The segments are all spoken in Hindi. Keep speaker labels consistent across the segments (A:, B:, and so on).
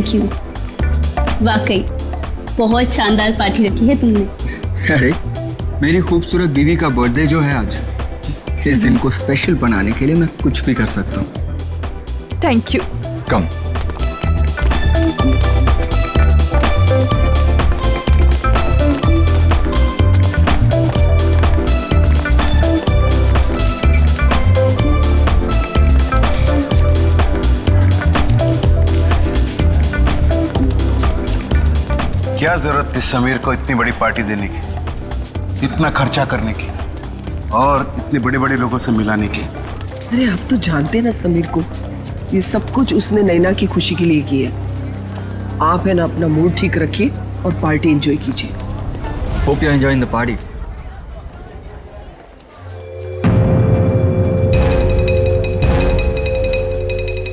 A: Thank you. वाकई बहुत शानदार पार्टी रखी है तुमने।
B: अरे मेरी खूबसूरत बीवी का बर्थडे जो है आज, इस दिन को स्पेशल बनाने के लिए मैं कुछ भी कर सकता हूँ।
C: Thank you.
B: कम।
D: क्या जरूरत थी समीर को इतनी बड़ी पार्टी देने की, इतना खर्चा करने की और इतने बड़े बड़े लोगों से मिलाने की?
E: अरे आप तो जानते ना समीर को, ये सब कुछ उसने नैना की खुशी के लिए किया। आप है ना अपना मूड ठीक रखिए और पार्टी एंजॉय कीजिए।
B: Hope you enjoying the party.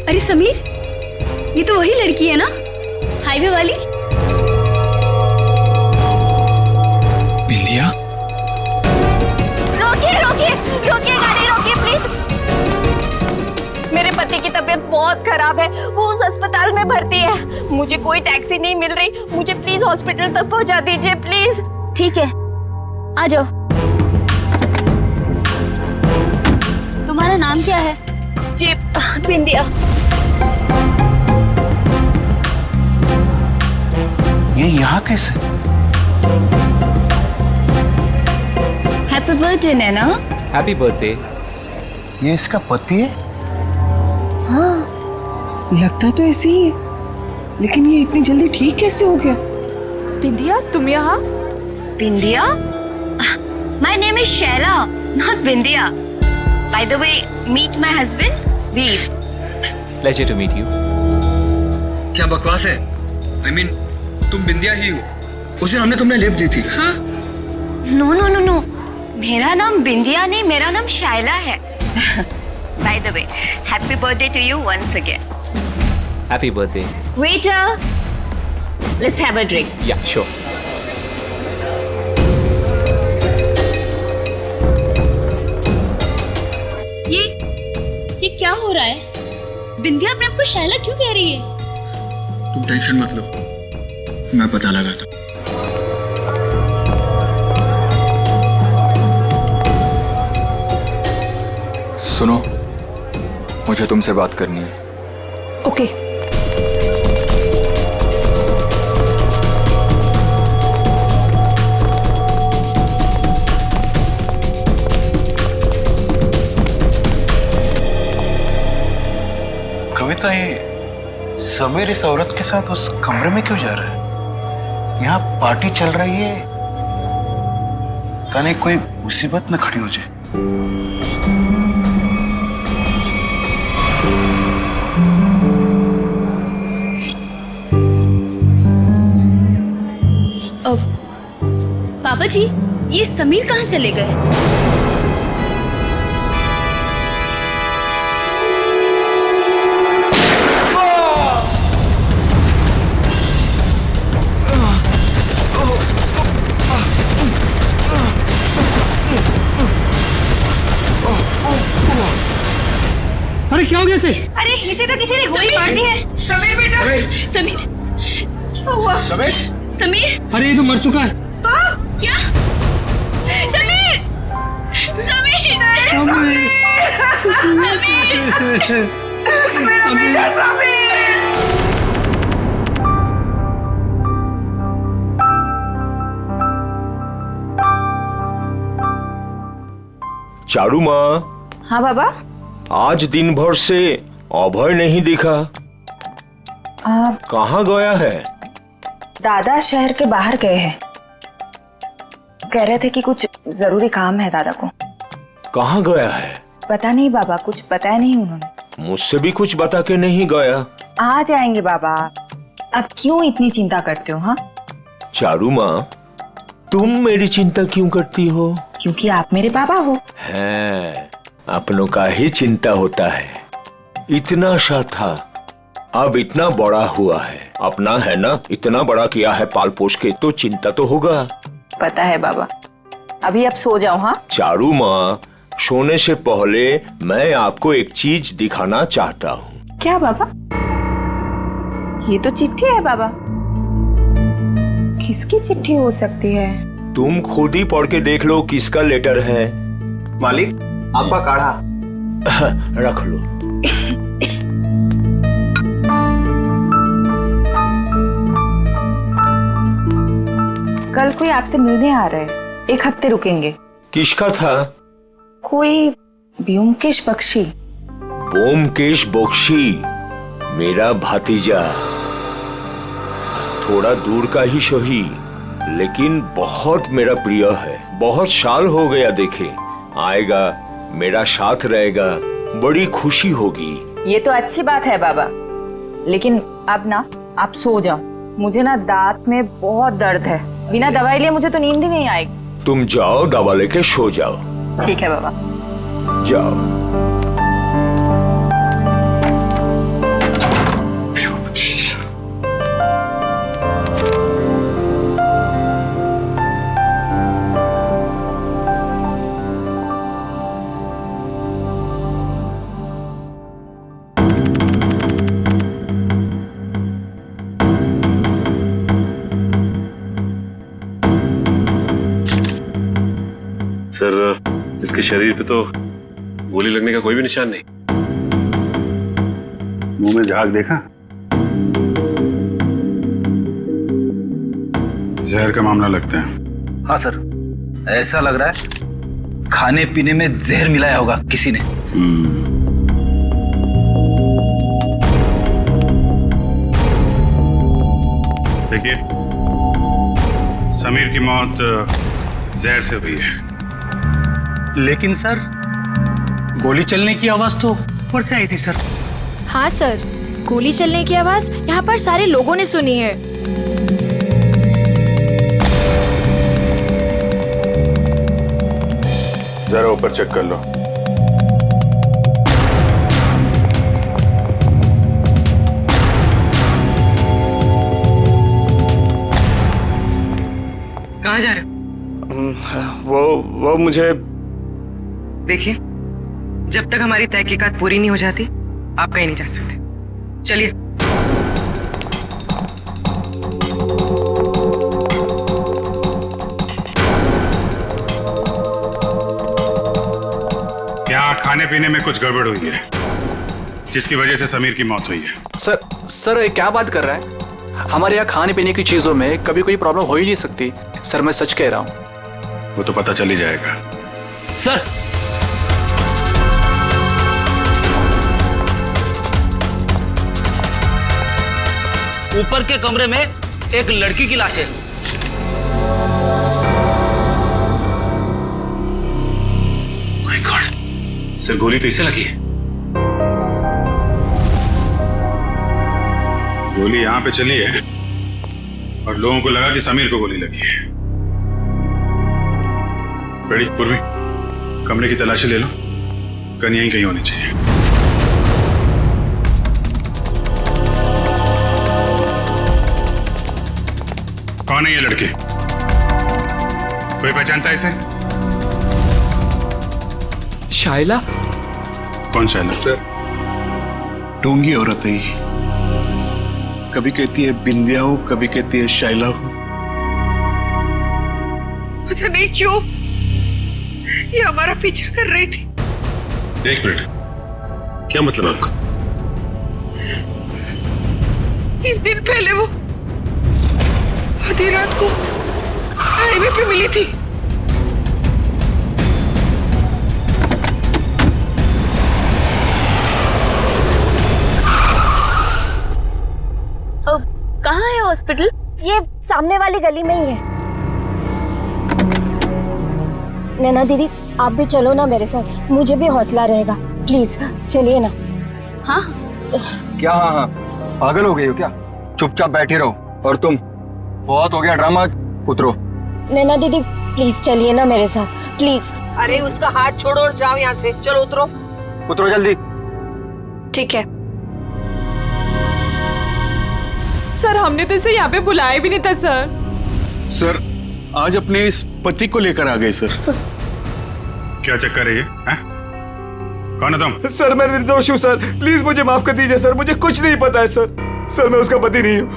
A: अरे समीर, ये तो वही लड़की है ना, हाईवे वाली?
B: बिंदिया?
F: रोकिए रोकिए रोकिए, गाड़ी रोकिए प्लीज। मेरे पति की तबीयत बहुत खराब है, वो उस अस्पताल में भर्ती है। मुझे कोई टैक्सी नहीं मिल रही, मुझे प्लीज हॉस्पिटल तक पहुंचा दीजिए प्लीज।
A: ठीक है, आ जाओ। तुम्हारा नाम क्या है?
F: जी बिंदिया।
D: ये यहाँ कैसे?
F: Happy birthday Naina.
G: Happy birthday.
D: ये इसका पति है?
E: हाँ, लगता तो ऐसे ही है, लेकिन ये इतनी जल्दी ठीक कैसे हो गया?
C: बिंदिया, तुम यहाँ?
F: Bindiya? My name is Shaila, not Bindiya. By the way, meet my husband Veer.
G: Pleasure to meet you.
B: क्या बकवास है? I mean, तुम बिंदिया ही हो, उस दिन हमने तुमने लिफ्ट दी थी।
A: हाँ।
F: नो नो नो नो, मेरा नाम बिंदिया नहीं, मेरा नाम शाइला है। By the way, happy birthday to you once again.
G: Happy birthday.
F: Waiter, let's have a drink.
G: Yeah sure.
A: ये क्या हो रहा है? बिंदिया अपने आप को शैला क्यों कह रही है?
B: तुम टेंशन मत लो, मैं पता लगाता। सुनो, मुझे तुमसे बात करनी है।
C: ओके।
D: कविता, ये समीर इस औरत के साथ उस कमरे में क्यों जा रहा है? यहाँ पार्टी चल रही है, कहीं कोई मुसीबत न खड़ी हो जाए।
A: पापा जी, ये समीर कहाँ चले गए?
B: अरे क्या हो गया इसे?
F: अरे इसे तो किसी ने गोली मार दी है।
E: समीर बेटा,
A: समीर,
E: क्या हुआ?
D: समीर?
A: समीर,
B: अरे ये तो मर चुका है।
A: क्या? समीर, समीर, समीर,
E: मेरा बेटा समीर।
H: चारू माँ।
C: हाँ बाबा।
H: आज दिन भर से अभय नहीं दिखा, कहाँ गया है?
I: दादा शहर के बाहर गए हैं, कह रहे थे कि कुछ जरूरी काम है दादा को।
H: कहाँ गया है?
I: पता नहीं बाबा, कुछ बताया नहीं उन्होंने।
H: मुझसे भी कुछ बता के नहीं गया।
I: आ जाएंगे बाबा, अब क्यों इतनी चिंता करते हो? हाँ
H: चारू माँ, तुम मेरी चिंता क्यों करती हो?
I: क्योंकि आप मेरे पापा हो।
H: है, अपनों का ही चिंता होता है। इतना सा था, अब इतना बड़ा हुआ है। अपना है ना, इतना बड़ा किया है पाल पोष के, तो चिंता तो होगा।
I: पता है बाबा, अभी आप सो जाओ। हाँ
H: चारू माँ, सोने से पहले मैं आपको एक चीज दिखाना चाहता हूँ।
I: क्या बाबा? ये तो चिट्ठी है बाबा। किसकी चिट्ठी हो सकती है?
H: तुम खुद ही पढ़ के देख लो किसका लेटर है।
B: मालिक, आपका काढ़ा।
H: रख लो।
I: कल कोई आपसे मिलने आ रहा है, 1 हफ्ते रुकेंगे।
H: किसका था?
I: कोई ब्योमकेश बख्शी।
H: ब्योमकेश बख्शी मेरा भतीजा, थोड़ा दूर का ही सही, लेकिन बहुत मेरा प्रिय है। बहुत साल हो गया देखे। आएगा, मेरा साथ रहेगा, बड़ी खुशी होगी।
I: ये तो अच्छी बात है बाबा, लेकिन अब ना आप सो जाओ। मुझे ना दांत में बहुत दर्द है, बिना दवाई लिए मुझे तो नींद ही नहीं आएगी।
H: तुम जाओ, दवा लेके सो जाओ।
I: ठीक है बाबा।
H: जाओ।
J: सर, इसके शरीर पे तो गोली लगने का कोई भी निशान नहीं।
D: मुंह में झाग देखा? जहर का मामला लगता है।
B: हाँ सर, ऐसा लग रहा है खाने पीने में जहर मिलाया होगा किसी ने।
D: देखिए, समीर की मौत जहर से हुई है।
B: लेकिन सर, गोली चलने की आवाज तो ऊपर से आई थी सर।
F: हाँ सर, गोली चलने की आवाज यहाँ पर सारे लोगों ने सुनी है।
D: जरा ऊपर चेक कर लो।
E: कहाँ जा रहे हो?
J: वो मुझे
E: देखिए, जब तक हमारी तहकीकात पूरी नहीं हो जाती, आप कहीं नहीं जा सकते। चलिए।
D: यहाँ खाने पीने में कुछ गड़बड़ हुई है, जिसकी वजह से समीर की मौत हुई है।
K: सर ये क्या बात कर रहा है? हमारे यहाँ खाने पीने की चीजों में कभी कोई प्रॉब्लम हो ही नहीं सकती। सर मैं सच कह रहा हूँ।
D: वो तो पता चल ही जाएगा।
B: सर, ऊपर के कमरे में एक लड़की की लाश है।
D: माय गॉड, सर गोली तो इसे लगी है। गोली यहाँ पे चली है और लोगों को लगा कि समीर को गोली लगी है। बड़ी पूर्वी, कमरे की तलाशी ले लो, गन यहीं कहीं होनी चाहिए। कौन है ये लड़के? कोई पहचानता है इसे?
K: शाइला।
D: कौन शाइला?
L: सर, ढोंगी औरत है ये। कभी कहती है बिंदिया हो, कभी कहती है शाइला हो।
E: पता नहीं क्यों ये हमारा पीछा कर रही थी।
J: एक मिनट, क्या मतलब आपका?
E: 3 दिन पहले वो आधी रात को हाईवे पे मिली थी।
A: कहाँ है हॉस्पिटल?
F: ये सामने वाली गली में ही है। नैना दीदी, आप भी चलो ना मेरे साथ, मुझे भी हौसला रहेगा। प्लीज चलिए ना।
A: हाँ।
B: क्या हाँ हाँ, पागल हो गई हो क्या? चुपचाप बैठी रहो। और तुम, बहुत हो गया ड्रामा, उतरो।
F: नैना दीदी प्लीज चलिए ना मेरे साथ, प्लीज।
E: अरे उसका हाथ छोड़ो और जाओ यहाँ से। चलो उतरो।
B: उतरो जल्दी।
C: ठीक है सर, हमने तो इसे यहाँ पे बुलाया भी नहीं था सर।
L: सर, आज अपने इस पति को लेकर आ गए सर।
D: क्या चक्कर है ये? कौन है तुम?
K: सर मैं निर्दोष हूँ सर, प्लीज मुझे माफ कर दीजिए सर, मुझे कुछ नहीं पता है सर।
M: सर मैं उसका पति नहीं हूँ।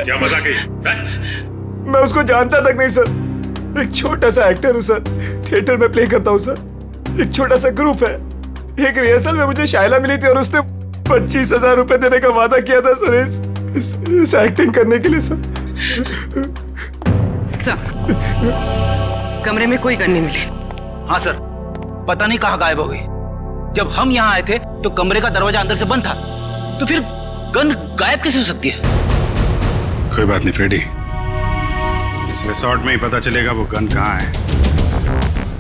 J: क्या मजाक है?
M: मैं उसको जानता तक नहीं सर। एक छोटा सा एक्टर हूँ सर, थिएटर में प्ले करता हूँ सर। एक छोटा सा ग्रुप है। एक रिहर्सल में मुझे शायला मिली थी और उसने 25,000 रुपए देने का वादा किया था सर इस एक्टिंग करने के लिए सर।
E: सर कमरे में कोई गन नहीं मिली।
N: हाँ सर, पता नहीं कहाँ गायब हो गई। जब हम यहाँ आए थे तो कमरे का दरवाजा अंदर से बंद था, तो फिर गन गायब कैसे हो सकती है?
D: कोई बात नहीं फ्रेडी, इस रिसोर्ट में ही पता चलेगा वो गन कहाँ है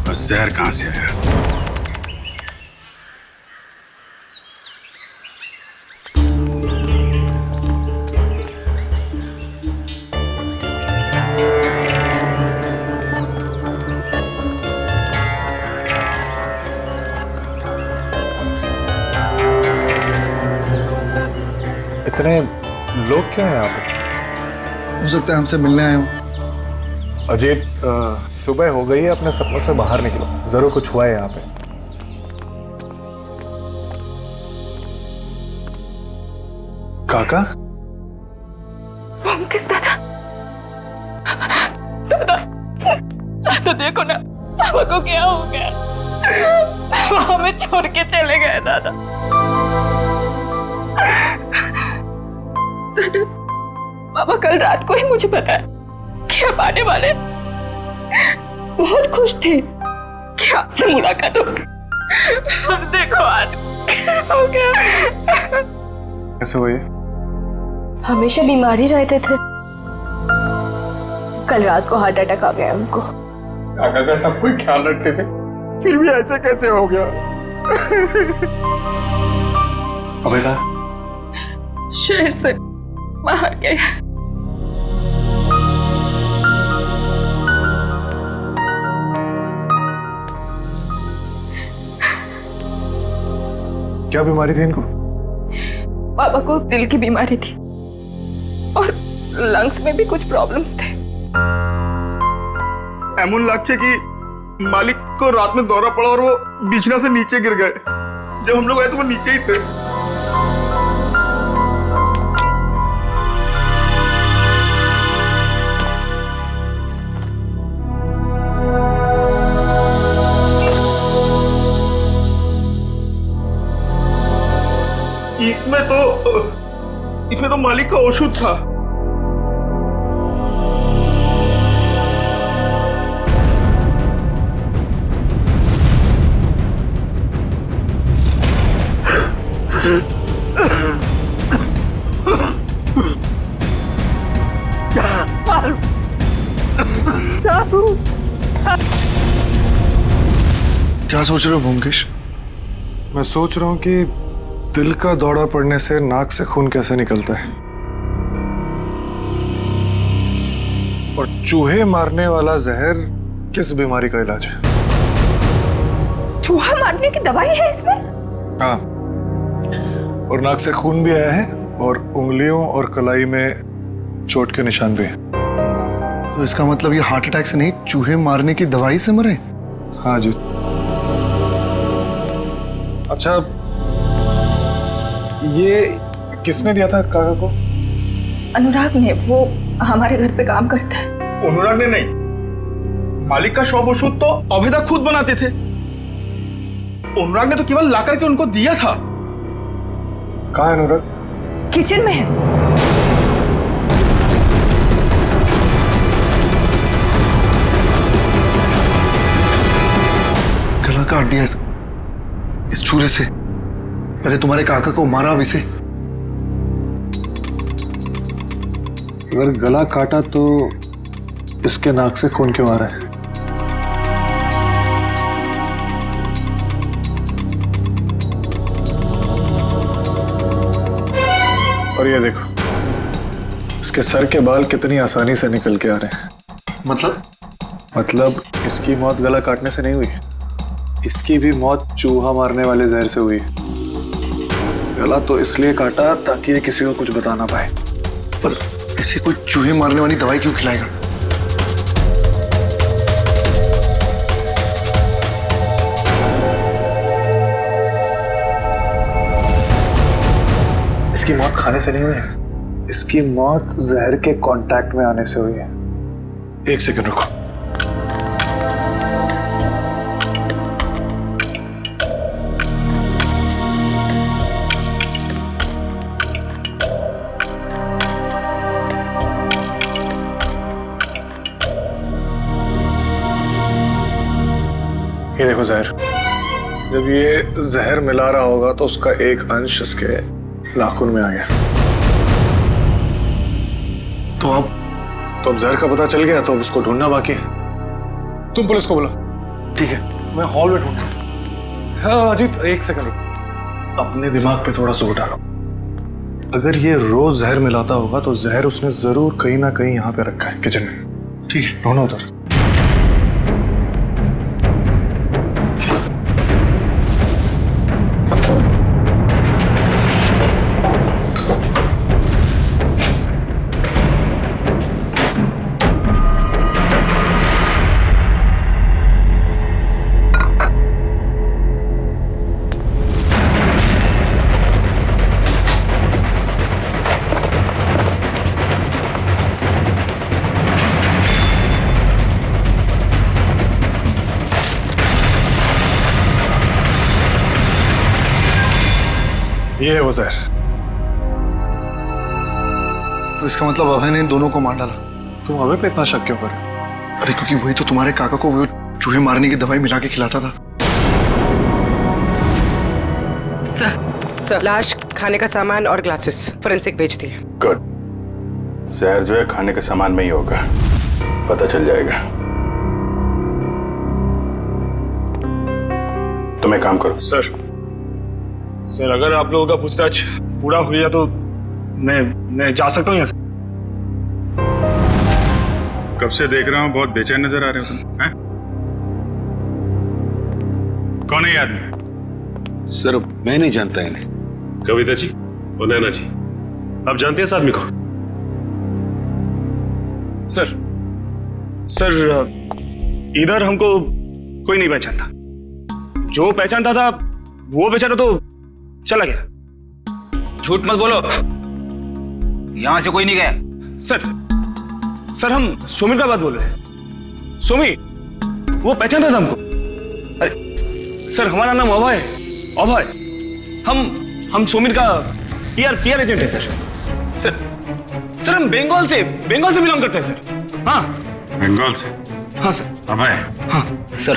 D: और जहर कहाँ से आया।
M: इतने लोग क्यों हैं यहाँ पे?
L: हो सकता है हमसे मिलने आए हो।
M: अजीत, सुबह हो गई है, अपने सपनों से बाहर निकलो, जरूर कुछ हुआ है यहाँ पे। काका?
C: मुमकिस दादा, दादा, दादा देखो ना, पापा को क्या हो गया? वो हमें छोड़ के चले गए दादा। दादा, पापा कल रात को ही मुझे बताया कि आप आने वाले। बहुत खुश थे कि आपसे मुलाकात होगी। अब देखो आज हो गया।
M: कैसे हुई?
F: हमेशा बीमारी रहते थे, कल रात को हार्ट अटैक आ गया उनको।
M: काका का सब कोई ख्याल रखते थे, फिर भी ऐसे कैसे हो गया? अबे का
C: शहर से बाहर गया।
M: क्या बीमारी थी इनको?
C: पापा को दिल की बीमारी थी और लंग्स में भी कुछ प्रॉब्लम्स थे।
M: एमन लगছে कि मालिक को रात में दौरा पड़ा और वो बिछना से नीचे गिर गए। जब हम लोग आए तो वो नीचे ही थे। इसमें तो मालिक का औषध था।
L: क्या सोच रहे हो ब्योमकेश?
M: मैं सोच रहा हूँ कि दिल का दौरा पड़ने से नाक से खून कैसे निकलता है, और चूहे मारने वाला जहर किस बीमारी का इलाज है?
C: चूहा मारने की दवाई है इसमें?
M: हाँ, और नाक से खून भी आया है और उंगलियों और कलाई में चोट के निशान भी हैं।
L: तो इसका मतलब ये हार्ट अटैक से नहीं, चूहे मारने की दवाई से मरे?
M: हाँ जी। अच्छा, ये किसने दिया था काका को?
C: अनुराग ने, वो हमारे घर पे काम करता है।
M: अनुराग ने नहीं, मालिक का शॉप औषध तो अभेदा खुद बनाते थे। अनुराग ने तो केवल ला करके उनको दिया था। कहाँ है अनुराग?
C: किचन में है।
L: गला काट दिया इस छुरे से। मैंने तुम्हारे काका को मारा अब इसे।
M: अगर गला काटा तो इसके नाक से खून क्यों आ रहा है? और ये देखो, इसके सर के बाल कितनी आसानी से निकल के आ रहे हैं। मतलब इसकी मौत गला काटने से नहीं हुई, इसकी भी मौत चूहा मारने वाले जहर से हुई। गला तो इसलिए काटा ताकि ये किसी को कुछ बता ना पाए।
L: पर इसे कोई चूहे मारने वाली दवाई क्यों खिलाएगा?
M: इसकी मौत खाने से नहीं हुई है, इसकी मौत जहर के कांटेक्ट में आने से हुई है। एक सेकंड रुको। ये देखो जहर, जब ये जहर मिला रहा होगा तो उसका एक अंश इसके नाखून में आ गया। तो अब जहर का पता चल गया, तो अब उसको ढूंढना बाकी। तुम पुलिस को बोलो। ठीक है, मैं हॉल में ढूंढता हूँ। हाँ अजीत, एक सेकंड, अपने दिमाग पे थोड़ा जोर डालो। अगर ये रोज जहर मिलाता होगा तो जहर उसने जरूर कहीं ना कहीं यहाँ पे रखा है, किचन में। ठीक है, ढूंढो उधर। ये है वो जहर।
L: तो इसका मतलब अभय ने इन दोनों को मार डाला।
M: तुम अभय पे इतना शक क्यों कर रहे हो?
L: अरे क्योंकि वही तो तुम्हारे काका को वो चूहे मारने की दवाई मिला के खिलाता था।
E: सर, लाश, खाने का सामान और ग्लासेस फोरेंसिक भेज दिए।
O: गुड। जहर जो है खाने के सामान में ही होगा, पता चल जाएगा। तुम एक काम करो।
J: सर अगर आप लोगों का पूछताछ पूरा हो गया तो मैं जा सकता हूँ यहाँ से।
D: कब से देख रहा हूँ, बहुत बेचैन नजर आ रहे हो तुम। हैं? कौन है ये आदमी?
L: सर मैं नहीं जानता इन्हें।
J: कविता जी और नैना जी, आप जानते हैं इस आदमी को? सर इधर हमको कोई नहीं पहचानता। जो पहचानता था वो बेचारा तो चला गया।
N: झूठ मत बोलो, यहां से कोई नहीं गया।
J: सर हम सोमिर का बात बोल रहे हैं। सोमी वो पहचानता था हमको। अरे सर हमारा नाम अभय है। अभय, हम सोमिर का पीआर एजेंट है सर। हम बंगाल से बिलोंग करते हैं सर। हाँ
D: बंगाल से?
J: हाँ सर।
D: अभय?
J: हाँ
N: सर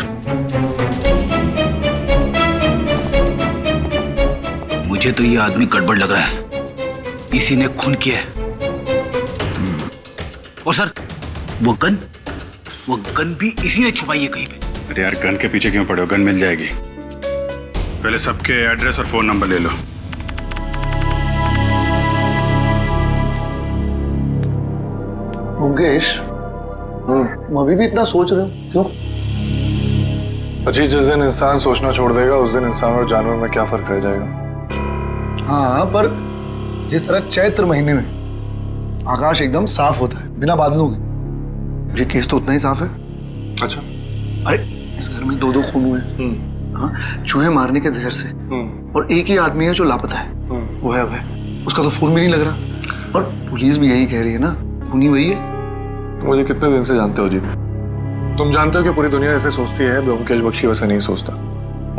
N: मुझे तो ये आदमी गड़बड़ लग रहा है, इसी ने खून किया है। और सर वो गन भी इसी ने छुपाई है कहीं पे।
D: अरे यार गन के पीछे क्यों पड़े हो, गन मिल जाएगी। पहले सबके एड्रेस और फोन नंबर ले लो।
L: मुकेश, तुम अभी भी इतना सोच रहे हो, क्यों?
M: अजीत, जिस दिन इंसान सोचना छोड़ देगा उस दिन इंसान और जानवर में क्या फर्क रह जाएगा?
L: हाँ, पर जिस तरह चैत्र महीने में आकाश एकदम साफ होता है बिना बादलों के, ये केस तो उतना ही साफ है।
M: अच्छा।
L: अरे इस घर में दो खून हुए हैं। हाँ, चूहे मारने के जहर से। और एक ही आदमी है जो लापता है, वो है अभय। उसका तो फोन भी नहीं लग रहा, और पुलिस भी यही कह रही है ना, खूनी वही है।
M: तुम मुझे कितने दिन से जानते हो अजीत? तुम जानते हो कि पूरी दुनिया ऐसे सोचती है, ब्योमकेश बख्शी वैसे नहीं सोचता।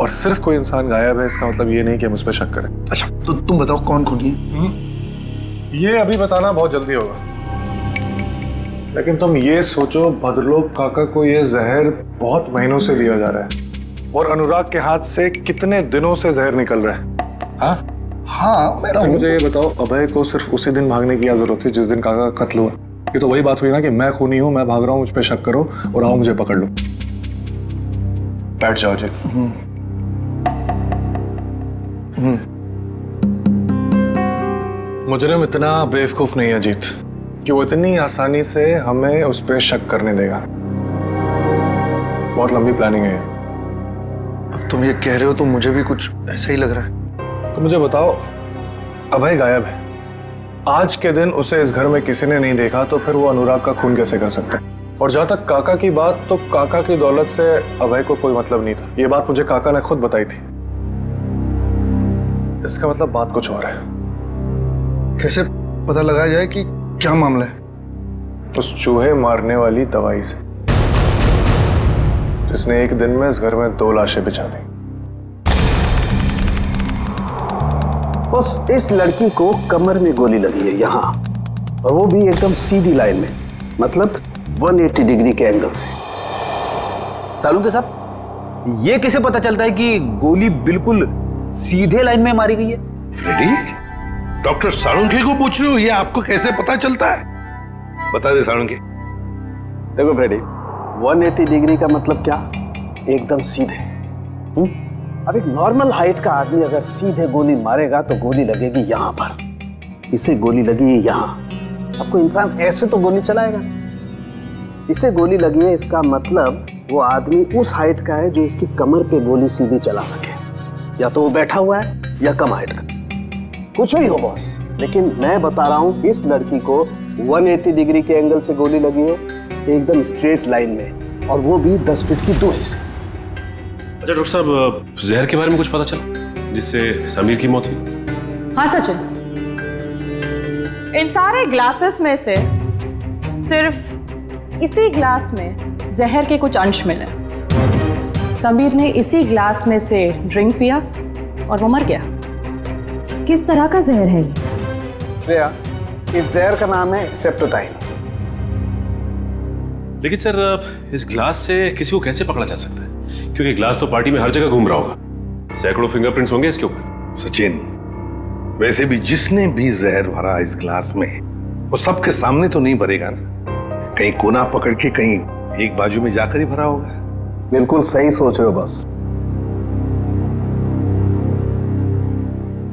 M: और सिर्फ कोई इंसान गायब है इसका मतलब ये नहीं कि हम उस पर शक करें।
L: अच्छा तो तुम बताओ कौन खूनी है?
M: ये अभी बताना बहुत जल्दी होगा, लेकिन तुम ये सोचो भद्रलोक काका को ये जहर बहुत महीनों से दिया जा रहा है, और अनुराग के हाथ से कितने दिनों से जहर निकल रहा है।
L: हाँ मेरा
M: मुझे ये बताओ, अभय को सिर्फ उसी दिन भागने की क्या जरूरत थी जिस दिन काका का कत्ल हुआ? ये तो वही बात हुई ना कि मैं खूनी हूं, मैं भाग रहा हूं, मुझ पे शक करो और आओ मुझे पकड़ लो। बैठ जाओ जी। मुजरिम इतना बेवकूफ नहीं है अजीत कि वो इतनी आसानी से हमें उस पर शक करने देगा। बहुत लंबी प्लानिंग है।
L: अब तुम ये कह रहे हो तो मुझे भी कुछ ऐसा ही लग रहा है।
M: तो मुझे बताओ, अभय गायब है, आज के दिन उसे इस घर में किसी ने नहीं देखा, तो फिर वो अनुराग का खून कैसे कर सकते हैं? और जहां तक काका की बात, तो काका की दौलत से अभय को कोई मतलब नहीं था। ये बात मुझे काका ने खुद बताई थी। इसका मतलब बात कुछ और है।
L: कैसे पता लगाया जाए कि क्या मामला है?
M: उस चूहे मारने वाली दवाई से, जिसने एक दिन में इस घर में 2 लाशें बिछा दी।
P: बस इस लड़की को कमर में गोली लगी है यहाँ, और वो भी एकदम सीधी लाइन में, मतलब 180 डिग्री के एंगल से।
N: सालुंके साहब, ये कैसे पता चलता है कि गोली बिल्कुल सीधे लाइन में मारी गई है?
D: फ्रेडी, डॉक्टर सालुंके को पूछ रहे हो, ये आपको कैसे पता चलता है? बता दे सालुंके।
P: देखो फ्रेडी, 180 डिग्री का मतलब क्या? एकदम सीधे। अब एक नॉर्मल हाइट का आदमी अगर सीधे गोली मारेगा तो गोली लगेगी यहाँ पर, इसे गोली लगी है यहाँ। आपको इंसान ऐसे तो गोली चलाएगा, इसे गोली लगी है, इसका मतलब वो आदमी उस हाइट का है जो इसकी कमर पे गोली सीधी चला सके। या तो वो बैठा हुआ है या कम हाइट का, कुछ भी हो बॉस, लेकिन मैं बता रहा हूँ इस लड़की को 180 डिग्री के एंगल से गोली लगी है, एकदम स्ट्रेट लाइन में, और वो भी 10 फीट की दूरी से।
Q: अच्छा डॉक्टर साहब, जहर के बारे में कुछ पता चला जिससे समीर की मौत हुई?
I: हाँ सचिन, इन सारे ग्लासेस में से सिर्फ इसी ग्लास में जहर के कुछ अंश मिले। समीर ने इसी ग्लास में से ड्रिंक पिया और वो मर गया। किस तरह का जहर है ये?
P: श्रेया, इस जहर का नाम है स्ट्रेप्टोटाइन।
Q: लेकिन सर, इस ग्लास से किसी को कैसे पकड़ा जा सकता है? क्योंकि ग्लास तो पार्टी में हर जगह घूम रहा होगा, सैकड़ों फिंगरप्रिंट्स होंगे इसके ऊपर।
D: सचिन, वैसे भी जिसने भी जहर भरा इस ग्लास में, वो सबके सामने तो नहीं भरेगा ना, कहीं कोना पकड़ के कहीं एक बाजू में जाकर ही भरा होगा।
P: बिल्कुल सही सोच रहे हो बस।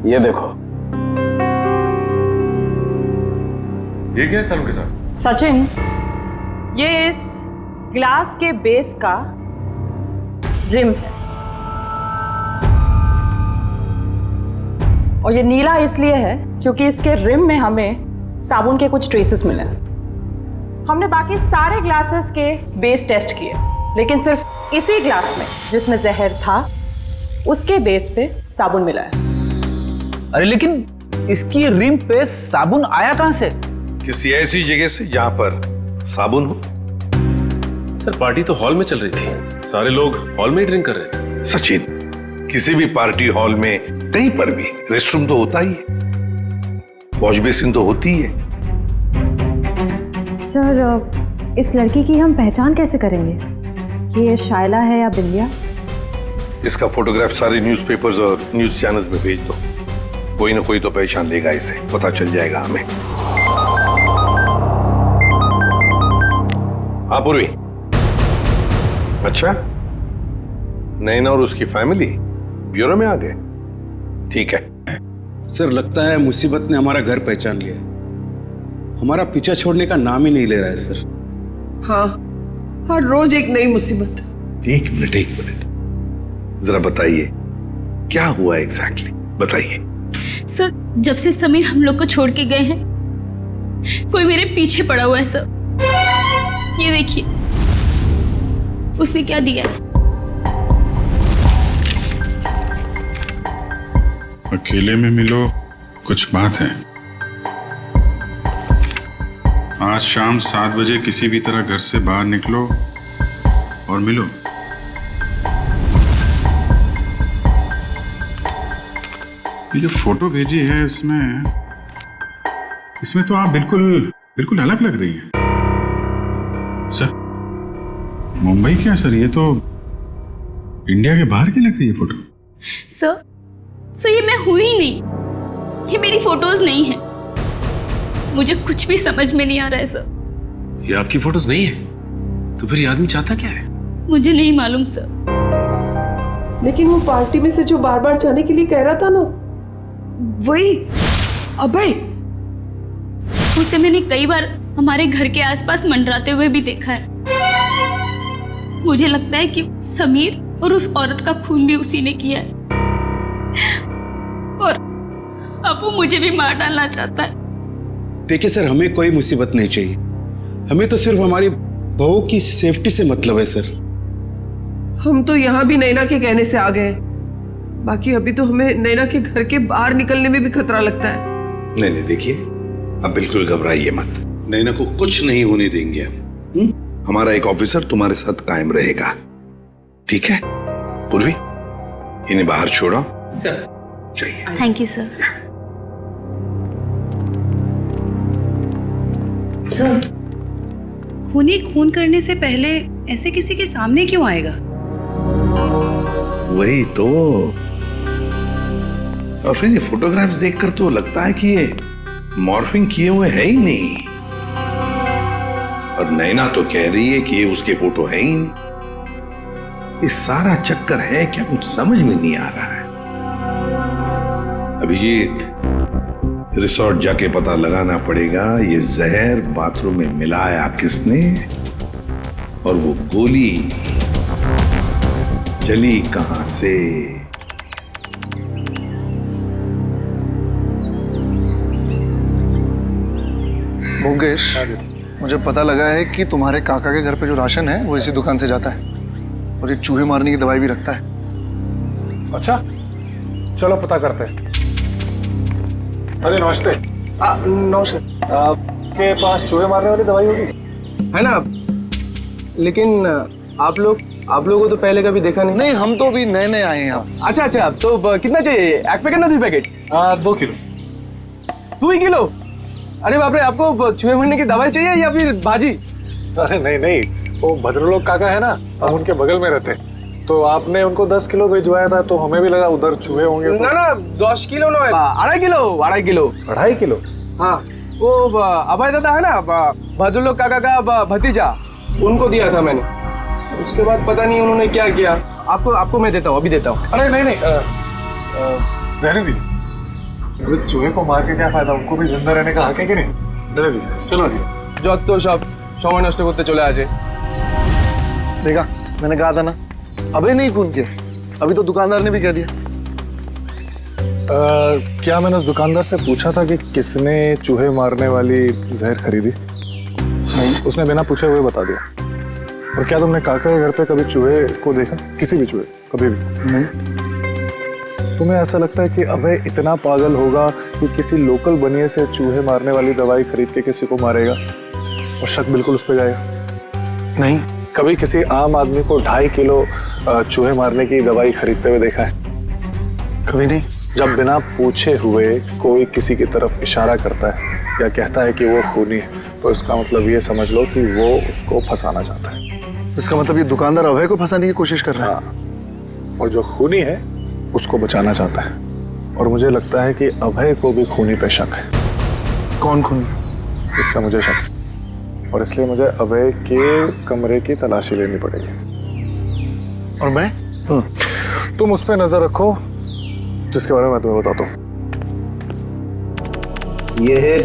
P: ये देखो,
Q: ये क्या है सालुंके साहब?
I: सचिन, ये इस ग्लास के बेस का रिम है, और ये नीला इसलिए है क्योंकि इसके रिम में हमें साबुन के कुछ ट्रेसेस मिले। हमने बाकी सारे ग्लासेस के बेस टेस्ट किए, लेकिन सिर्फ इसी ग्लास में जिसमें जहर था उसके बेस पे साबुन मिला है।
N: अरे लेकिन इसकी रिम पे साबुन आया कहां से?
D: किसी ऐसी जगह से जहां पर साबुन हो।
Q: सर, पार्टी तो हॉल में चल रही थी, सारे लोग हॉल में ही ड्रिंक कर रहे थे।
D: सचिन, किसी भी पार्टी हॉल में कहीं पर भी रेस्टरूम तो होता ही है, वॉश बेसिन तो होती ही है।
R: सर, इस लड़की की हम पहचान कैसे करेंगे कि ये शायला है या बिंदिया?
D: इसका फोटोग्राफ सारे न्यूज़पेपर्स और न्यूज चैनल्स में भेज दो, कोई ना कोई तो पहचान लेगा इसे, पता चल जाएगा हमें। हाँ पूर्वी, अच्छा, नैना और उसकी फैमिली ब्यूरो में आ गए? ठीक है
S: सर, लगता है मुसीबत ने हमारा घर पहचान लिया, हमारा पीछा छोड़ने का नाम ही नहीं ले रहा है सर।
E: हाँ, हर रोज एक नई मुसीबत।
D: एक मिनट, जरा बताइए क्या हुआ एग्जैक्टली, बताइए।
A: सर, जब से समीर हम लोग को छोड़ के गए हैं, कोई मेरे पीछे पड़ा हुआ है सर। ये देखिए, उसने क्या दिया है।
O: अकेले में मिलो, कुछ बात है। आज शाम 7 बजे किसी भी तरह घर से बाहर निकलो और मिलो। ये जो फोटो भेजी है इसमें तो आप बिल्कुल अलग लग रही हैं। सर, मुंबई क्या सर, ये तो इंडिया के बाहर की लग रही है फोटो।
A: सर ये मैं हुई ही नहीं, ये मेरी फोटोज नहीं है। मुझे कुछ भी समझ में नहीं आ रहा है सर।
Q: ये आपकी फोटोज नहीं है तो फिर ये आदमी चाहता क्या है?
A: मुझे नहीं मालूम सर।
E: लेकिन वो पार्टी में से जो बार बार जाने के लिए कह रहा था ना, वही अभय।
A: उसे मैंने कई बार हमारे घर के आसपास मंडराते हुए भी देखा है। मुझे लगता है कि समीर और उस औरत का खून भी उसी ने किया है, और अब वो मुझे भी मार डालना चाहता है।
S: देखिए सर, हमें कोई मुसीबत नहीं चाहिए, हमें तो सिर्फ हमारी बहू की सेफ्टी से मतलब है सर।
E: हम तो यहाँ भी नैना के कहने से आ गए, बाकी अभी तो हमें नैना के घर के बाहर निकलने में भी खतरा लगता है।
D: नहीं नहीं, देखिए अब बिल्कुल घबराइए मत।
S: नैना को कुछ नहीं होने देंगे हम।
D: हमारा एक ऑफिसर तुम्हारे साथ कायम रहेगा, ठीक है? पूर्वी, इन्हें बाहर छोड़ो।
E: सर
D: चाहिए।
A: Thank you sir.
T: सर, खूनी खून करने से पहले ऐसे किसी के सामने क्यों आएगा?
D: वही तो। और फिर ये फोटोग्राफ्स देखकर तो लगता है कि ये मॉर्फिंग किए हुए है ही नहीं। और नैना तो कह रही है कि ये उसके फोटो है ही नहीं। ये सारा चक्कर है क्या, कुछ समझ में नहीं आ रहा है। अभिजीत, रिसोर्ट जाके पता लगाना पड़ेगा ये जहर बाथरूम में मिलाया किसने, और वो गोली चली कहां से।
L: भोगेश, मुझे पता लगा है कि तुम्हारे काका के घर पे जो राशन है वो इसी दुकान से जाता है, और ये चूहे मारने की दवाई भी रखता है।
M: अच्छा, चलो पता करते हैं। अरे नमस्ते।
J: नमस्ते।
M: आपके पास चूहे मारने वाली दवाई होगी?
J: है ना, लेकिन आप लोगों को तो पहले कभी देखा नहीं।
L: नहीं, हम तो भी नए नए आए हैं यहाँ।
J: अच्छा, तो कितना चाहिए? एक पैकेट ना 2 पैकेट?
M: 2 किलो।
J: 2 किलो? अरे बाप रे, आपको चूहे मरने की दवाई चाहिए या फिर भाजी?
M: अरे नहीं, वो भद्रलोक काका है ना, हम उनके बगल में रहते हैं। तो आपने उनको 10 किलो भिजवाया था, तो हमें भी लगा उधर चूहे होंगे।
J: ना 10 किलो ना, 2.5 किलो।
M: 2.5 किलो?
J: हाँ, वो अभय दादा है ना, भद्रलोक काका का भतीजा, उनको दिया था मैंने। उसके बाद पता नहीं उन्होंने क्या किया। आपको मैं देता हूँ, अभी देता हूँ।
M: अरे नहीं, रहने दीजिए। चूहे को मार के क्या फायदा, उनको भी जिंदा रहने का हक है कि नहीं? रहने दीजिए, चलो जी।
J: যত সব সময় নষ্ট করতে চলে আসে।
L: देखा, मैंने कहा था ना, अबे नहीं खून किया। अभी तो दुकानदार ने भी कह दिया।
M: क्या मैंने उस दुकानदार से पूछा था कि किसने चूहे मारने वाली जहर खरीदी? नहीं, उसने बिना पूछे हुए बता दिया। और क्या तुमने काका के घर पे कभी चूहे को देखा? किसी भी चूहे, कभी भी
L: नहीं।
M: तुम्हें ऐसा लगता है कि अभय इतना पागल होगा कि किसी लोकल बनिए से चूहे मारने वाली दवाई खरीद के किसी को मारेगा और शक बिल्कुल उस पर जाएगा?
L: नहीं।
M: कभी किसी आम आदमी को 2.5 किलो चूहे मारने की दवाई खरीदते हुए देखा है?
L: कभी नहीं।
M: जब बिना पूछे हुए कोई किसी की तरफ इशारा करता है या कहता है कि वो खूनी है, तो इसका मतलब ये समझ लो कि वो उसको फंसाना चाहता है।
L: इसका मतलब ये दुकानदार अभय को फंसाने की कोशिश कर रहा है।
M: हाँ। और जो खूनी है उसको बचाना चाहता है। और मुझे लगता है कि अभय को भी खूनी पे शक है।
L: कौन खूनी?
M: इसका मुझे शक है, और इसलिए मुझे अभय के कमरे की तलाशी लेनी पड़ेगी।
L: और मैं?
M: तुम उस पर नजर रखो जिसके बारे में मैं तुम्हें बताता हूँ।
N: ये है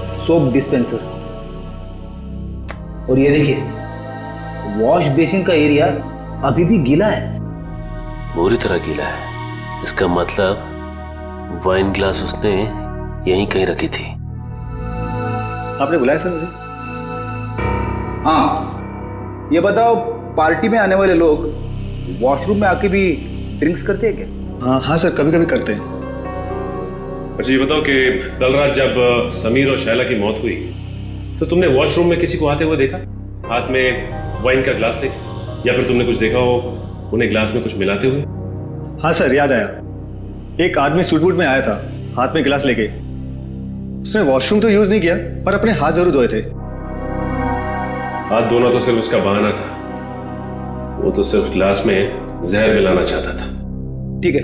N: सोप डिस्पेंसर, और ये देखिए वॉश बेसिन का एरिया अभी भी गीला है,
Q: पूरी तरह गीला है। इसका मतलब वाइन ग्लास उसने यहीं कहीं रखी थी।
N: आपने बुलाया सर मुझे? हाँ, ये बताओ, पार्टी में आने वाले लोग वॉशरूम में आके भी ड्रिंक्स करते हैं क्या?
L: हाँ सर, कभी कभी करते हैं।
Q: अच्छा, ये बताओ कि कल रात जब समीर और शैला की मौत हुई तो तुमने वॉशरूम में किसी को आते हुए देखा, हाथ में वाइन का ग्लास लेके, या फिर तुमने कुछ देखा हो उन्हें ग्लास में कुछ मिलाते हुए?
U: हाँ सर, याद आया। एक आदमी सूट बूट में आया था, हाथ में गिलास लेके। उसने वॉशरूम तो यूज नहीं किया, पर अपने हाथ जरूर धोए थे।
Q: हाथ धोना तो सिर्फ उसका बहाना था, वो तो सिर्फ ग्लास में जहर मिलाना चाहता था।
N: ठीक है,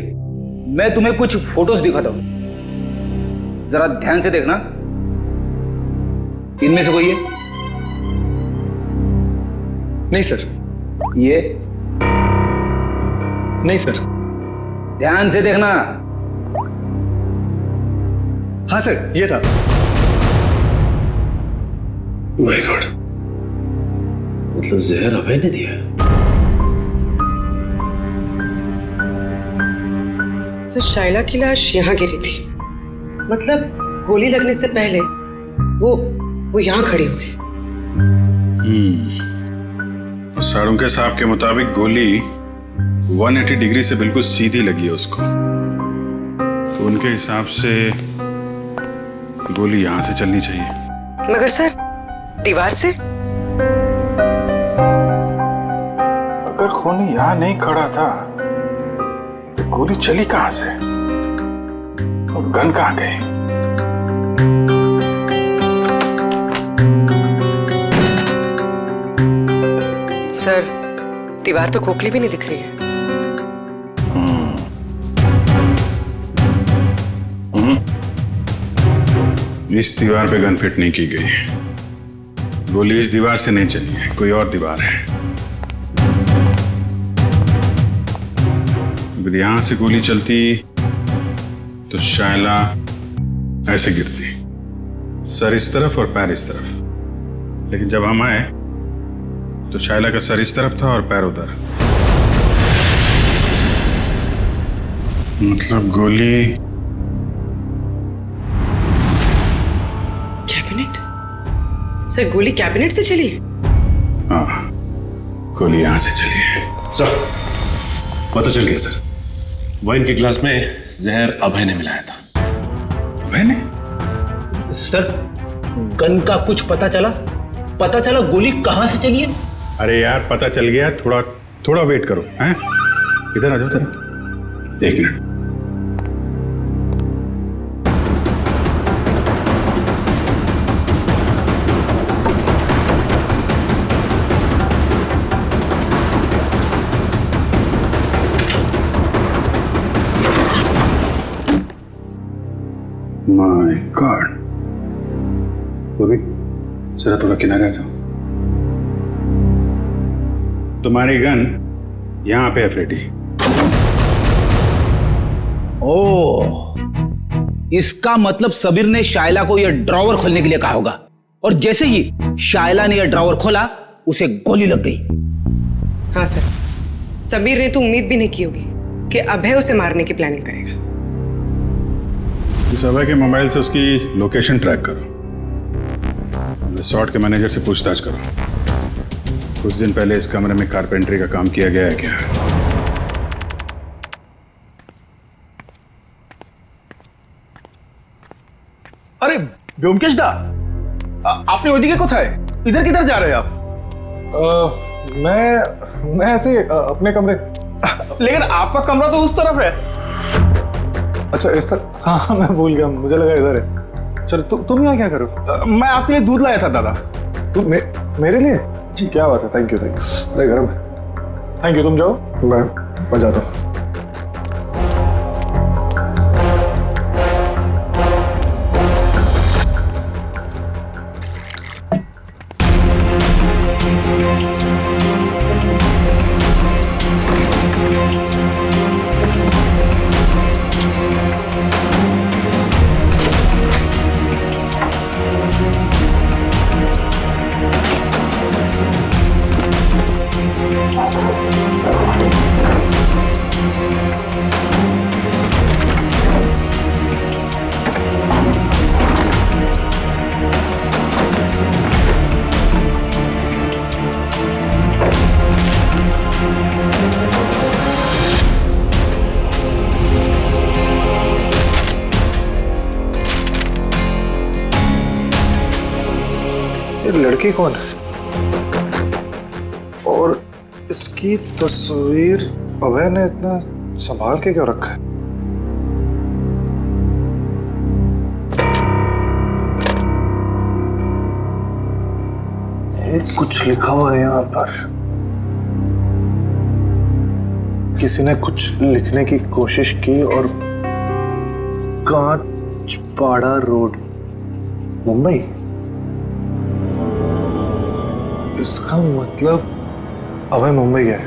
N: मैं तुम्हें कुछ फोटोज दिखाता हूं, जरा ध्यान से देखना। इनमें से कोई है?
U: नहीं सर।
N: ये?
U: नहीं सर।
N: ध्यान से देखना।
U: हाँ सर, ये था।
Q: माय गॉड, मतलब जहर अभय ने दिया?
E: सर, शाइला की लाश यहाँ गिरी थी, मतलब गोली लगने से पहले वो यहाँ खड़ी हुई।
O: साड़ुंके साहब के मुताबिक गोली 180 डिग्री से बिल्कुल सीधी लगी है उसको, तो उनके हिसाब से गोली यहाँ से चलनी चाहिए।
E: मगर सर, दीवार से?
O: अगर खूनी यहाँ नहीं खड़ा था तो गोली चली कहाँ से और गन कहाँ गई?
E: सर, दीवार तो खोखली भी नहीं दिख रही है।
O: इस दीवार पे गन फिट नहीं की गई। गोली इस दीवार से नहीं चली है, कोई और दीवार है। अगर यहां से गोली चलती तो शायला ऐसे गिरती, सर इस तरफ और पैर इस तरफ। लेकिन जब हम आए तो शायला का सर इस तरफ था और पैर उधर। मतलब गोली
E: कैबिनेट? सर, गोली कैबिनेट से चली?
O: हाँ, गोली यहां से चली है।
Q: सर, पता चल गया सर। वाइन के ग्लास में जहर अभय ने मिलाया था।
O: अभय ने?
N: सर, गन का कुछ पता चला? पता चला गोली कहां से चली है?
O: अरे यार, पता चल गया। थोड़ा वेट करो। हैं? इधर आ जाओ जरा, एक मिनट। My God. बॉबी, जरा थोड़ा किनारे आ जाओ। तुम्हारी गन यहां पे है फ्रेडी।
N: ओह, इसका मतलब समीर ने शायला को यह ड्रॉवर खोलने के लिए कहा होगा, और जैसे ही शायला ने यह ड्रॉवर खोला उसे गोली लग गई।
E: हाँ सर, समीर ने तो उम्मीद भी नहीं की होगी कि अभय उसे मारने की प्लानिंग करेगा।
O: इस अभय के मोबाइल से उसकी लोकेशन ट्रैक करो। रिसोर्ट के मैनेजर से पूछताछ करो। कुछ दिन पहले इस कमरे में कारपेंटरी का काम किया गया है क्या?
U: अरे व्योमकेश दा, आपने ओदिके को था है? इधर किधर जा रहे हैं आप?
M: मैं ऐसे अपने कमरे।
U: लेकिन आपका कमरा तो उस तरफ है।
M: अच्छा, इस तरफ? हाँ, मैं भूल गया, मुझे लगा इधर है। चलो, तुम यहाँ क्या करो?
U: मैं आपके लिए दूध लाया था दादा।
M: तुम मेरे लिए? जी, क्या बात है। Thank you. अरे गरम है। थैंक यू, तुम जाओ, मैं जाता हूँ। ये लड़की कौन है और इसकी तस्वीर अभय ने इतना संभाल के क्यों रखा है? कुछ लिखा हुआ है यहाँ पर। किसी ने कुछ लिखने की कोशिश की और कांचपाड़ा रोड, मुंबई। इसका मतलब अभय मुंबई गया है।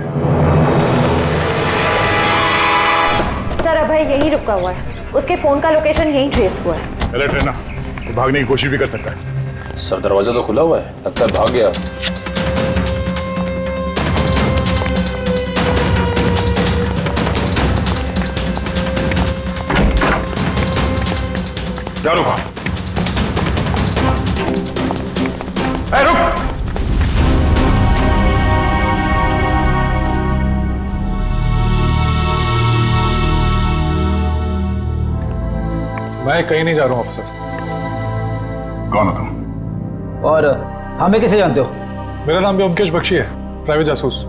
R: सर, अभय यहीं रुका हुआ है। उसके फोन का लोकेशन यहीं ट्रेस हुआ है।
O: अलर्ट रहना, वो भागने की कोशिश भी कर सकता है।
G: सर, दरवाजा तो खुला हुआ है, लगता है भाग गया।
O: क्या रुका? रुक!
M: मैं कहीं नहीं जा रहा हूं ऑफिसर।
O: कौन हो तुम?
N: और हमें कैसे जानते हो?
M: मेरा नाम व्योमकेश बख्शी है, प्राइवेट जासूस।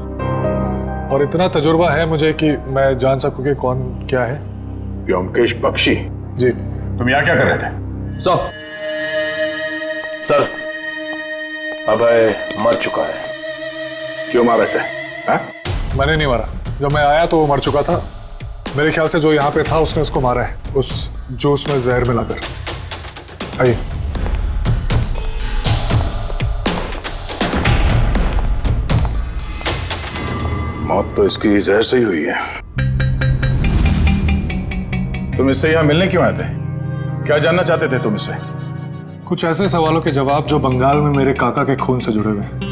M: और इतना तजुर्बा है मुझे कि मैं जान सकूं कि कौन क्या है।
O: व्योमकेश बख्शी?
M: जी।
O: तुम यहाँ क्या कर रहे थे?
G: सर, अभय मर चुका है।
O: क्यों मारा इसे?
M: मैंने नहीं मारा। जब मैं आया तो वो मर चुका था। मेरे ख्याल से जो यहाँ पे था उसने उसको मारा है, उस जूस में जहर मिलाकर। आइए।
O: मौत तो इसकी जहर से ही हुई है। तुम इससे यहाँ मिलने क्यों आए थे? क्या जानना चाहते थे तुम इससे?
M: कुछ ऐसे सवालों के जवाब जो बंगाल में मेरे काका के खून से जुड़े हुए हैं।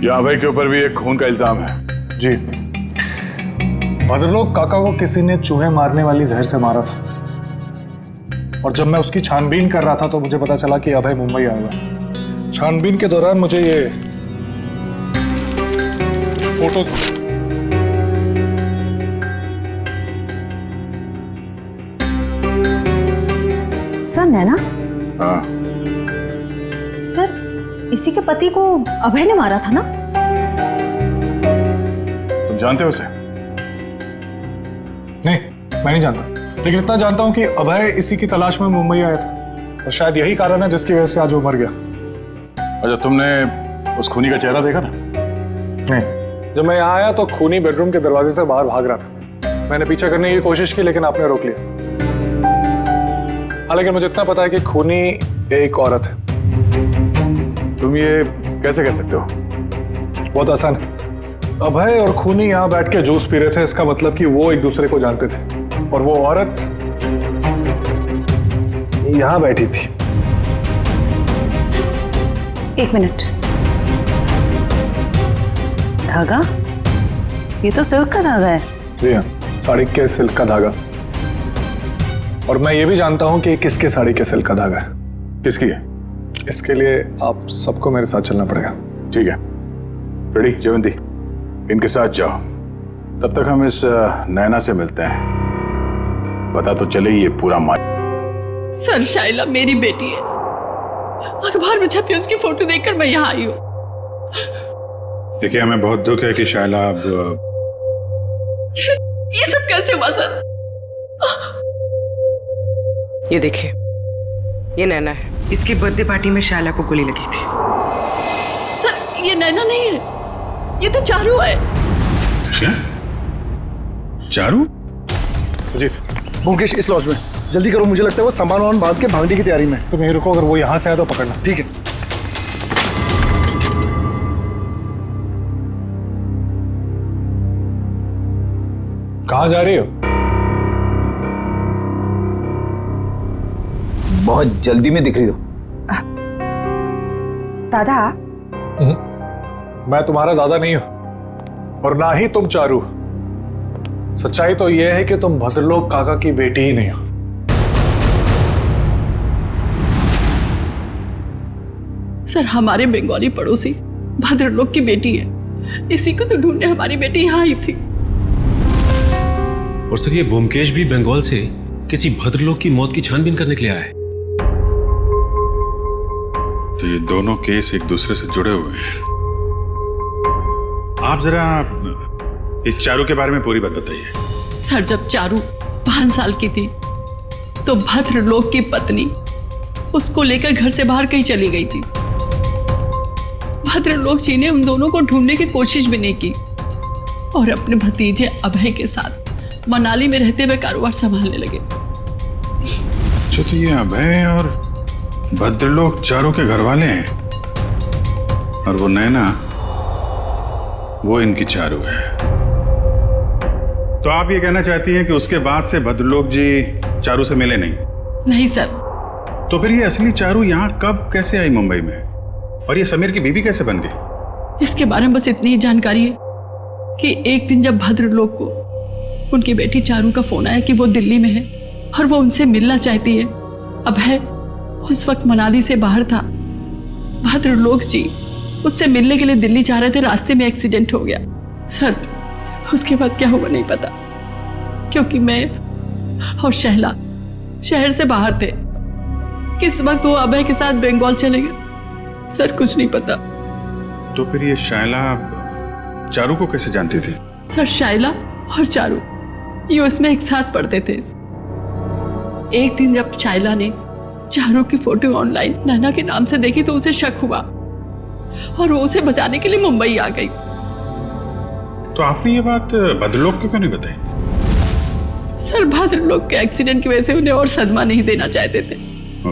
O: यहाँ भाई के ऊपर भी एक खून का इल्जाम है।
M: जी। भद्रलोक काका को किसी ने चूहे मारने वाली जहर से मारा था, और जब मैं उसकी छानबीन कर रहा था तो मुझे पता चला कि अभय मुंबई आया हुआ है। छानबीन के दौरान मुझे ये फोटोज
R: सर, नैना?
O: हाँ।
R: सर, इसी के पति को अभय ने मारा था ना?
O: तुम जानते हो उसे?
M: नहीं, मैं नहीं जानता, लेकिन इतना जानता हूं कि अभय इसी की तलाश में मुंबई आया था, और शायद यही कारण है जिसकी वजह से आज वो मर गया।
O: अच्छा, तुमने उस खूनी का चेहरा देखा था?
M: नहीं। जब मैं यहाँ आया तो खूनी बेडरूम के दरवाजे से बाहर भाग रहा था। मैंने पीछा करने की कोशिश की, लेकिन आपने रोक लिया। हाँ, लेकिन मुझे इतना पता है कि खूनी एक औरत है।
O: तुम ये कैसे कह सकते हो?
M: बहुत आसान है। अभय और खूनी यहाँ बैठ के जूस पी रहे थे, इसका मतलब कि वो एक दूसरे को जानते थे, और वो औरत यहाँ बैठी थी।
T: एक मिनट। धागा? ये तो सिल्क का धागा है।
M: जी हाँ, साड़ी के सिल्क का धागा। और मैं ये भी जानता हूँ कि किसके साड़ी के सिल्क का धागा है।
O: किसकी है?
M: इसके लिए आप सबको मेरे साथ चलना पड़ेगा।
O: ठीक है। रेडी जयवंती, इनके साथ जाओ। तब तक हम इस नैना से मिलते हैं, पता तो चले ये पूरा
C: सर, शाइला मेरी बेटी है। अखबार में छपी उसकी फोटो देखकर मैं यहाँ आई हूँ।
O: देखिए, हमें बहुत दुख है कि शाइला अब
C: ये सब कैसे हुआ सर?
E: ये देखिए, ये नैना है। इसकी बर्थडे पार्टी में शाइला को गोली लगी थी।
C: सर, ये नैना नहीं है, ये तो चारू है।
O: क्या? चारू?
U: अजीत, मुकेश इस लॉज में, जल्दी करो, मुझे लगता है वो सामान वामान बांध के भागने की तैयारी में।
M: तुम यहीं रुको, अगर वो यहाँ से आए तो पकड़ना।
U: ठीक है।
M: कहाँ जा रही हो?
N: बहुत जल्दी में दिख रही हो।
R: दादा?
M: मैं तुम्हारा दादा नहीं हूं, और ना ही तुम चारू। सच्चाई तो यह है कि तुम भद्रलोक काका की बेटी ही नहीं हो।
C: सर, हमारे बंगाली पड़ोसी भद्रलोक की बेटी है। इसी को तो ढूंढने हमारी बेटी यहाँ आई थी।
Q: और सर, ये ब्योमकेश भी बंगाल से किसी भद्रलोक की मौत की छानबीन करने के लिए आया है।
O: तो ये दोनों केस एक दूसरे से जुड़े हुए हैं। आप जरा इस चारू के बारे में पूरी बात बताइए।
C: सर, जब चारू 5 साल की थी तो भद्रलोक की पत्नी उसको लेकर घर से बाहर कहीं चली गई थी। भद्रलोक जी ने उन दोनों को ढूंढने की कोशिश भी नहीं की, और अपने भतीजे अभय के साथ मनाली में रहते हुए कारोबार संभालने लगे।
O: तो ये अभय और भद्रलोक चारू के घर वाले हैं, और वो नैना, वो इनकी चारू है। तो आप ये कहना चाहती हैं कि उसके बाद से भद्रलोक जी चारू से मिले नहीं?
C: नहीं सर।
O: तो फिर ये असली चारू यहाँ कब कैसे आई मुंबई में, और ये समीर की बीवी कैसे बन गई?
C: इसके बारे में बस इतनी ही जानकारी है कि एक दिन जब भद्रलोक को उनकी बेटी चारू का फोन आया कि वो दिल्ली में है और वो उनसे मिलना चाहती है। अभय उस वक्त मनाली से बाहर था। भद्रलोक जी उससे मिलने के लिए दिल्ली जा रहे थे, रास्ते में एक्सीडेंट हो गया। सर, उसके बाद क्या हुआ नहीं पता, क्योंकि मैं और शहला शहर से बाहर थे।
E: किस वक्त वो अभय के साथ बंगाल चले गए, सर कुछ नहीं पता।
O: तो फिर ये शायला चारू को कैसे जानती थी?
E: सर शायला और चारू ये उसमें एक साथ पढ़ते थे। एक दिन जब शायला ने चारू की फोटो ऑनलाइन नैना के नाम से देखी तो उसे शक हुआ और वो उसे बचाने के लिए मुंबई आ गई।
O: तो आपने ये बात भद्रलोक को क्यों नहीं बताई?
E: सर भद्रलोक के एक्सीडेंट की वजह से उन्हें और सदमा नहीं देना चाहते थे।
O: तो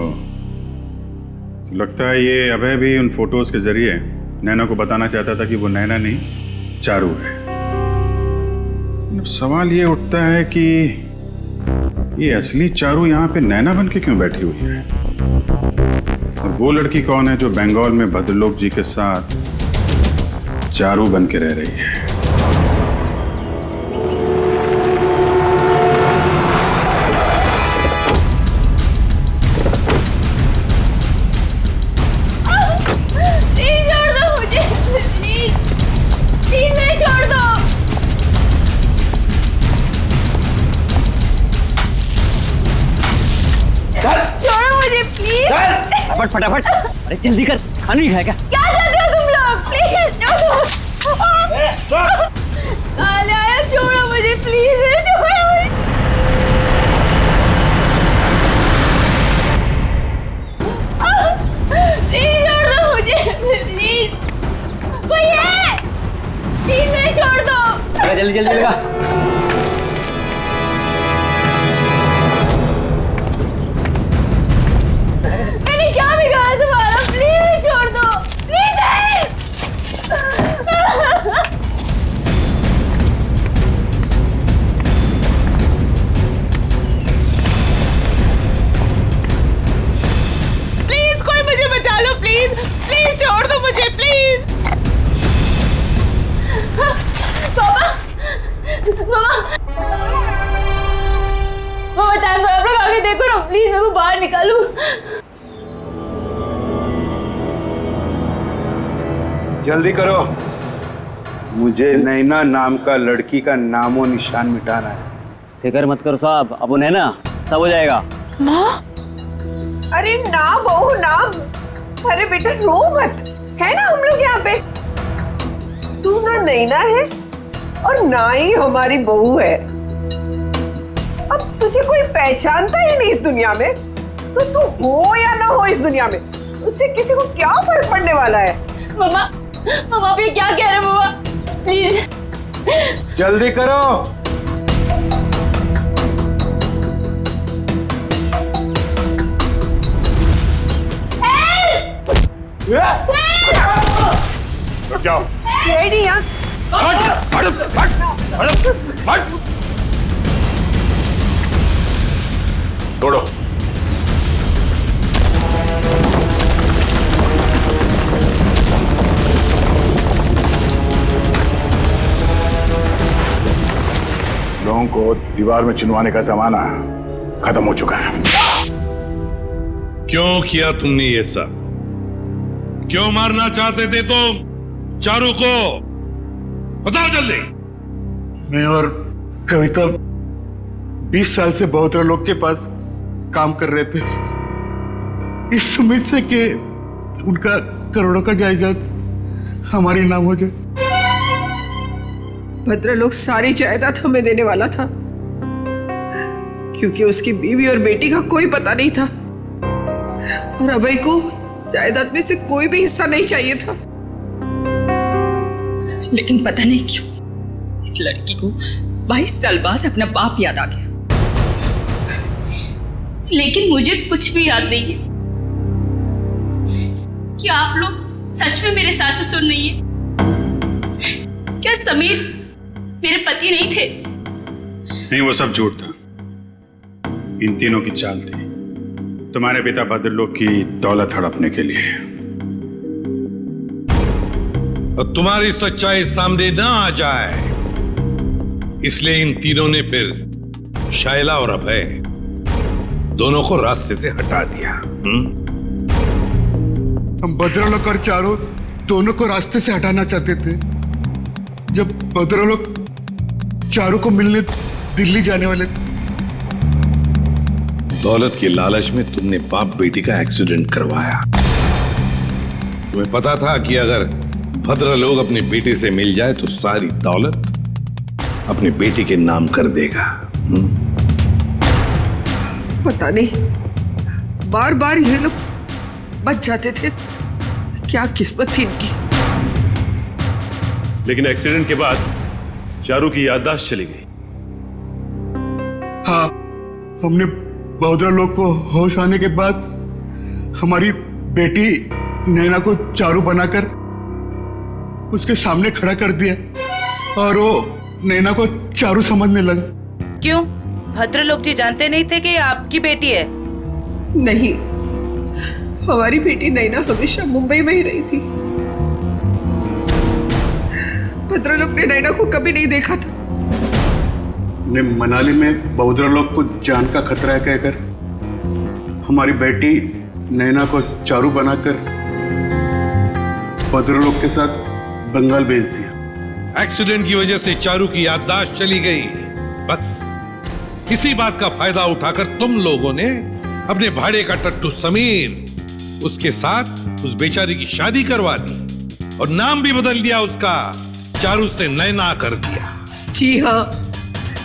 O: लगता है ये अभय भी उन फोटोज के जरिए नैना को बताना चाहता था कि वो नैना नहीं चारू है। अब सवाल ये उठता है कि ये असली चारू यहाँ पे नैना बन के क्यों बैठी हुई है, और वो लड़की कौन है जो बंगाल में भद्रलोक जी के साथ चारू बन के रह रही है?
H: फटाफट, अरे जल्दी कर, खाना नहीं खाएगा?
A: क्या करते हो तुम लोग? प्लीज छोड़ो। काले आया, छोड़ो मुझे प्लीज, छोड़ो मुझे। प्लीज छोड़ दो मुझे, प्लीज। कोई है? प्लीज मुझे छोड़ दो।
H: अरे जल्दी जल्दी लगा।
A: तुम्हारा प्लीज छोड़ दो, प्लीज।
C: प्लीज कोई मुझे बचा लो, प्लीज प्लीज छोड़ दो मुझे, प्लीज।
A: पापा टैंक आप लोग आगे देखो ना प्लीज, मेरे को बाहर निकालो।
S: जल्दी करो, मुझे नैना नाम का लड़की का नामो निशान मिटाना है।
H: फिक्र मत करो साहब, अब उन्हें ना सब हो जाएगा।
C: माँ, अरे ना बहू ना, अरे बेटा रो मत, है ना हम लोग यहाँ पे। तू ना नैना है और ना ही हमारी बहू है। अब तुझे कोई पहचानता ही नहीं इस दुनिया में, तो तू हो या ना हो इस दुनिया में, उससे किसी को क्या फर्क पड़ने वाला है।
A: मम्मा आप ये क्या कह रहे हैं मम्मा, प्लीज
S: जल्दी करो।
O: जाओ।
C: सीआईडी यहाँ।
O: तोड़ो। लोगों को दीवार में चिनवाने का जमाना खत्म हो चुका है।
D: क्यों किया तुमने ये सब? क्यों मारना चाहते थे तुम चारू को? बताओ जल्दी।
S: मैं और कविता 20 साल से बहुत लोग के पास काम कर रहे थे, इस उम्मीद से कि उनका करोड़ों का जायदाद हमारे नाम हो जाए।
C: भद्रलोक सारी जायदाद हमें देने वाला था, क्योंकि उसकी बीवी और बेटी का कोई पता नहीं था और अभय को जायदाद में से कोई भी हिस्सा नहीं चाहिए था।
V: लेकिन पता नहीं क्यों इस लड़की को 22 साल बाद अपना बाप याद आ गया।
A: लेकिन मुझे कुछ भी याद नहीं है। क्या आप लोग सच में मेरे सास ससुर नहीं है? क्या समीर मेरे पति नहीं थे?
O: नहीं, वो सब झूठ था। इन तीनों की चाल थी तुम्हारे पिता भद्रलोक की दौलत हड़पने के लिए।
D: और तुम्हारी सच्चाई सामने ना आ जाए इसलिए इन तीनों ने फिर शायला और अभय दोनों को रास्ते से हटा दिया।
S: हम भद्रलोक और चारू दोनों को रास्ते से हटाना चाहते थे। जब भद्रलोक चारू को मिलने दिल्ली जाने वाले थे,
D: दौलत के लालच में तुमने बाप बेटी का एक्सीडेंट करवाया। तुम्हें पता था कि अगर भद्र लोग अपने बेटे से मिल जाए तो सारी दौलत अपने बेटे के नाम कर देगा।
B: पता नहीं बार बार ये लोग बच जाते थे, क्या किस्मत थी इनकी।
Q: लेकिन एक्सीडेंट के बाद चारू की याददाश्त चली गई।
S: हाँ, हमने बहोदरा लोग को होश आने के बाद हमारी बेटी नैना को चारू बनाकर उसके सामने खड़ा कर दिया और वो नैना को चारू समझने लगा।
K: क्यों? भद्र लोग जी जानते नहीं थे कि ये आपकी बेटी है?
B: नहीं, हमारी बेटी नैना हमेशा मुंबई में ही रही थी। भद्र लोग ने नैना को कभी नहीं देखा था।
S: ने मनाली में बहोदरा लोग को जान का खतरा है कहकर हमारी बेटी नैना को चारू बनाकर बहोदरा लोग के साथ बंगाल भेज दिया।
D: एक्सीडेंट की वजह से चारू की याददाश्त चली गई। बस इसी बात का फायदा उठाकर तुम लोगों ने अपने भाड़े का टट्टू समीर उसके साथ उस बेचारी की शादी करवा दी और नाम भी बदल दिया उसका, चारू से नैना कर दिया।
B: जी हाँ,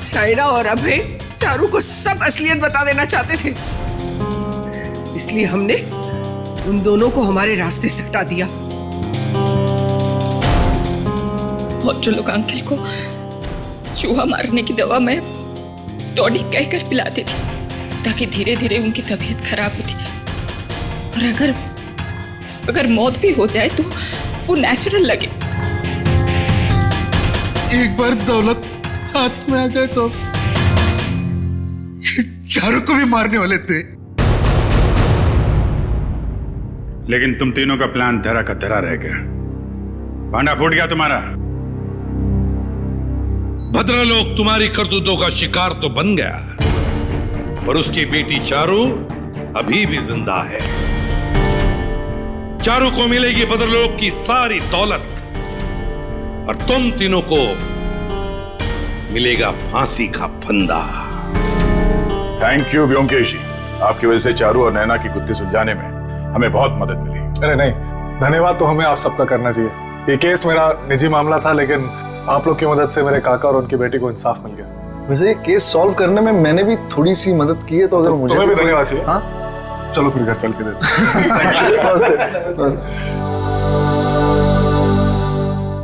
B: शायरा और अभय चारू को सब असलियत बता देना चाहते थे, इसलिए हमने उन दोनों को हमारे रास्ते से हटा दिया।
V: और जो लोग अंकल को चूहा मारने की दवा में टॉनिक कहकर पिलाते थे ताकि धीरे धीरे उनकी तबीयत खराब होती जाए, और अगर मौत भी हो जाए तो वो नेचुरल लगे।
S: एक बार दौलत हाथ में आ जाए तो चारू को भी मारने वाले थे।
O: लेकिन तुम तीनों का प्लान धरा का धरा रह गया, भांडा फूट गया तुम्हारा।
D: भद्र लोग तुम्हारी करतूतों का शिकार तो बन गया, पर उसकी बेटी चारू अभी भी जिंदा है। चारू को मिलेगी भद्र लोग की सारी दौलत और तुम तीनों को मिलेगा फांसी का फंदा।
O: थैंक यू व्योमकेश जी, आपकी वजह से चारू और नैना की गुत्थी सुलझाने में हमें बहुत मदद मिली।
M: अरे नहीं, धन्यवाद तो हमें आप सबका करना चाहिए। ये केस मेरा निजी मामला था, लेकिन आप लोग की मदद से मेरे काका और उनकी बेटी को इंसाफ मिल गया।
L: वैसे ये केस सॉल्व करने में मैंने भी थोड़ी सी मदद की है, तो अगर मुझे
M: तुम्हें भी धन्यवाद चाहिए।
L: हाँ,
M: चलो फिर घर चल के देते हैं।
L: नमस्ते।